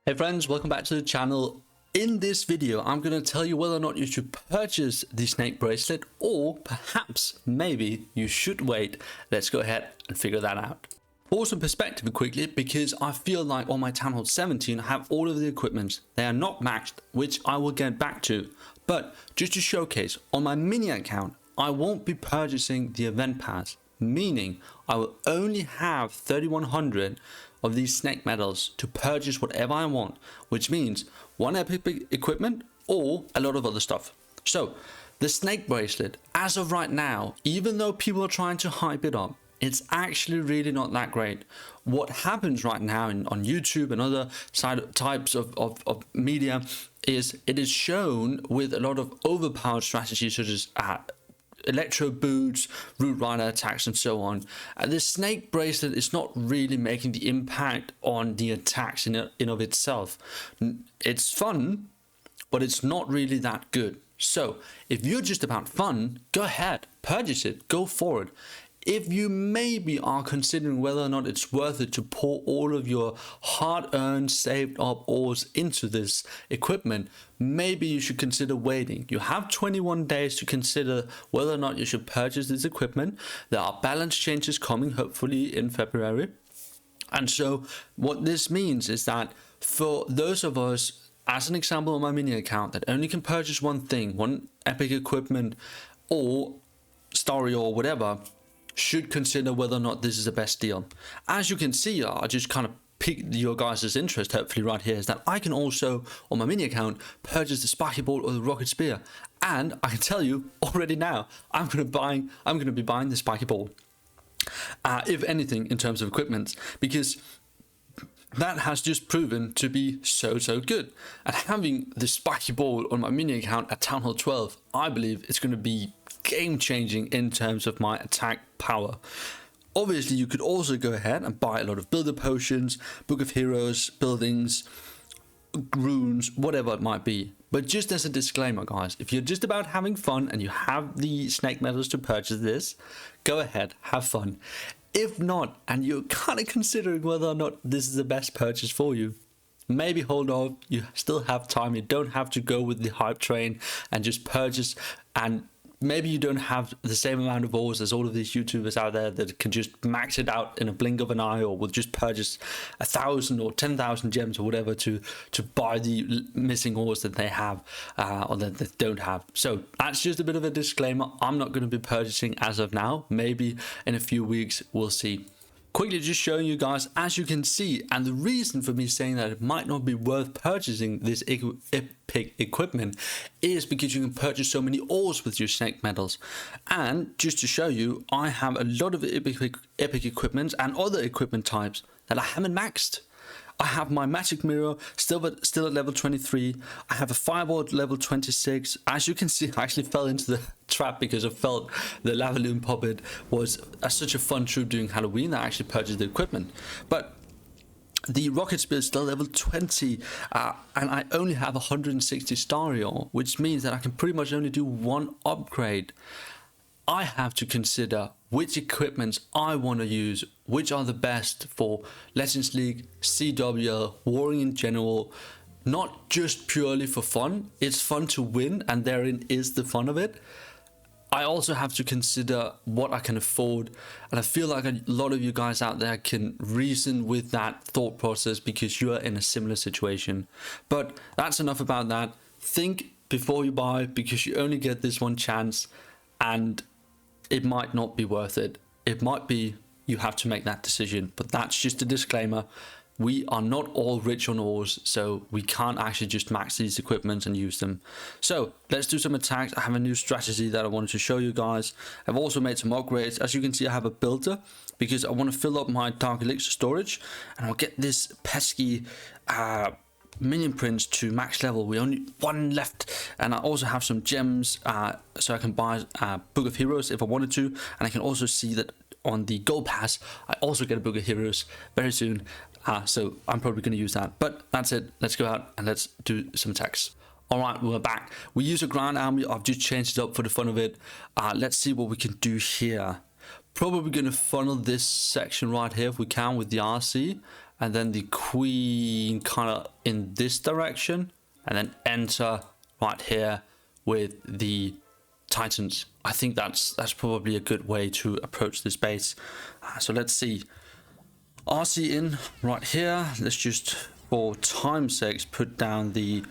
Hey friends, welcome back to the channel. In this video, I'm going to tell you whether or not you should purchase the snake bracelet, or perhaps maybe you should wait. Let's go ahead and figure that out. For some perspective quickly, because I feel like on my Town Hall 17 I have all of the equipment. They are not maxed, which I will get back to. But just to showcase, on my mini account, I won't be purchasing the event pass, meaning I will only have 3100 of these snake medals to purchase whatever I want, which means one epic equipment or a lot of other stuff. So the snake bracelet, as of right now, even though people are trying to hype it up, it's actually really not that great. What happens right now on YouTube and other types of media is it is shown with a lot of overpowered strategies such as electro boots, root rider attacks, and so on. The snake bracelet is not really making the impact on the attacks in of itself. It's fun, but it's not really that good. So if you're just about fun, go ahead, purchase it, go for it. If you maybe are considering whether or not it's worth it to pour all of your hard-earned, saved-up ores into this equipment, maybe you should consider waiting. You have 21 days to consider whether or not you should purchase this equipment. There are balance changes coming, hopefully in February. And so what this means is that for those of us, as an example on my mini account, that only can purchase one thing, one epic equipment or story or whatever, should consider whether or not this is the best deal. As you can see, I just kind of piqued your guys' interest hopefully right here, is that I can also on my mini account purchase the Spiky Ball or the Rocket Spear, and I can tell you already now I'm going to be buying the Spiky Ball, if anything, in terms of equipment, because that has just proven to be so good. And having the Spiky Ball on my mini account at Town Hall 12, I believe it's going to be game changing in terms of my attack power. Obviously, you could also go ahead and buy a lot of builder potions, Book of Heroes, buildings, runes, whatever it might be. But just as a disclaimer, guys, if you're just about having fun and you have the snake medals to purchase this, go ahead, have fun. If not, and you're kind of considering whether or not this is the best purchase for you, maybe hold off. You still have time. You don't have to go with the hype train and just purchase. And maybe you don't have the same amount of ores as all of these YouTubers out there that can just max it out in a blink of an eye, or will just purchase 1,000 or 10,000 gems or whatever to buy the missing ores that they have or that they don't have. So that's just a bit of a disclaimer. I'm not going to be purchasing as of now. Maybe in a few weeks, we'll see. Quickly just showing you guys, as you can see, and the reason for me saying that it might not be worth purchasing this epic equipment is because you can purchase so many ores with your snake medals. And just to show you, I have a lot of epic equipment and other equipment types that I haven't maxed. I have my magic mirror still at level 23. I have a fireball at level 26. As you can see, I actually fell into the trap because I felt the Lavaloon puppet was such a fun troop during Halloween that I actually purchased the equipment. But the Rocket Spear is still level 20, and I only have 160 Stario, which means that I can pretty much only do one upgrade. I have to consider which equipments I want to use, which are the best for Legends League, CWL, warring in general, not just purely for fun. It's fun to win, and therein is the fun of it. I also have to consider what I can afford, and I feel like a lot of you guys out there can reason with that thought process because you are in a similar situation. But that's enough about that. Think before you buy, because you only get this one chance, and it might not be worth it. It might be you have to make that decision, but that's just a disclaimer. We are not all rich on ores, so we can't actually just max these equipments and use them. So let's do some attacks. I have a new strategy that I wanted to show you guys. I've also made some upgrades. As you can see, I have a builder because I want to fill up my Dark Elixir storage, and I'll get this pesky minion prince to max level. We only one left, and I also have some gems so I can buy Book of Heroes if I wanted to, and I can also see that on the gold pass I also get a Book of Heroes very soon, so I'm probably going to use that. But that's it. Let's go out and let's do some attacks. Alright, we're back. We use a Grand Army. I've just changed it up for the fun of it. Let's see what we can do here. Probably going to funnel this section right here if we can with the RC. and then the queen kind of in this direction, and then enter right here with the titans. I think that's probably a good way to approach this base. So let's see. RC in right here. Let's just, for time's sake, put down the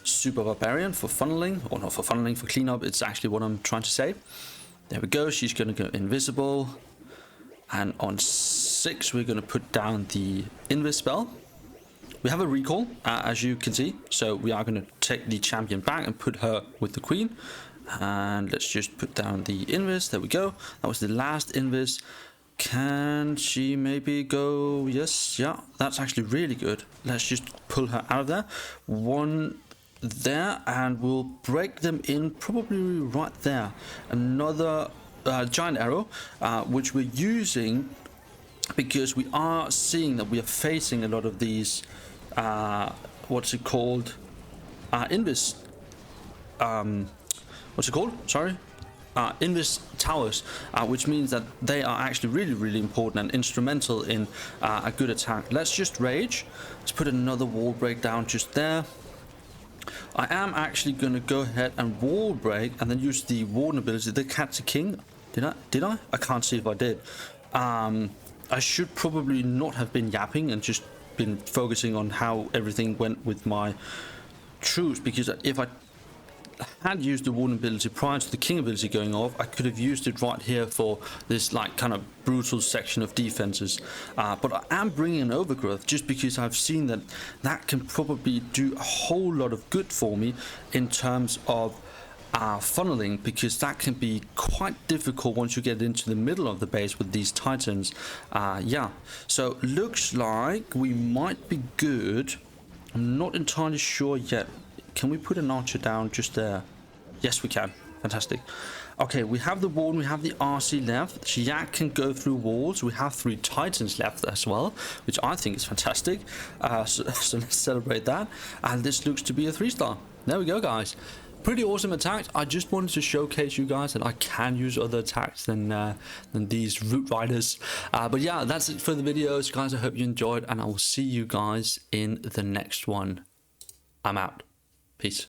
Super Barbarian for funneling, or not for funneling, for cleanup. It's actually what I'm trying to say. There we go. She's going to go invisible. And on 6, we're going to put down the Invis spell. We have a recall, as you can see. So we are going to take the champion back and put her with the queen. And let's just put down the Invis. There we go. That was the last Invis. Can she maybe go? Yes, yeah. That's actually really good. Let's just pull her out of there. One there, and we'll break them in probably right there. Another giant arrow, which we're using because we are seeing that we are facing a lot of these what's it called, Invis, what's it called, sorry, Invis towers, which means that they are actually really important and instrumental in a good attack. Let's just rage. Let's put another wall break down just there. I am actually going to go ahead and wall break and then use the warden ability, the Cat to King. Did I? I can't see if I did. I should probably not have been yapping and just been focusing on how everything went with my troops, because if I had used the warden ability prior to the king ability going off, I could have used it right here for this like kind of brutal section of defenses, but I am bringing an overgrowth just because I've seen that that can probably do a whole lot of good for me in terms of funneling, because that can be quite difficult once you get into the middle of the base with these titans. Yeah, so looks like we might be good. I'm not entirely sure yet. Can we put an archer down just there? Yes, we can. Fantastic. Okay, we have the wall, we have the RC left. Xiak can go through walls. We have 3 titans left as well, which I think is fantastic. So let's celebrate that. And this looks to be a 3-star. There we go, guys. Pretty awesome attack. I just wanted to showcase you guys that I can use other attacks than these root riders. But yeah, that's it for the videos, guys. I hope you enjoyed, and I will see you guys in the next one. I'm out. Peace.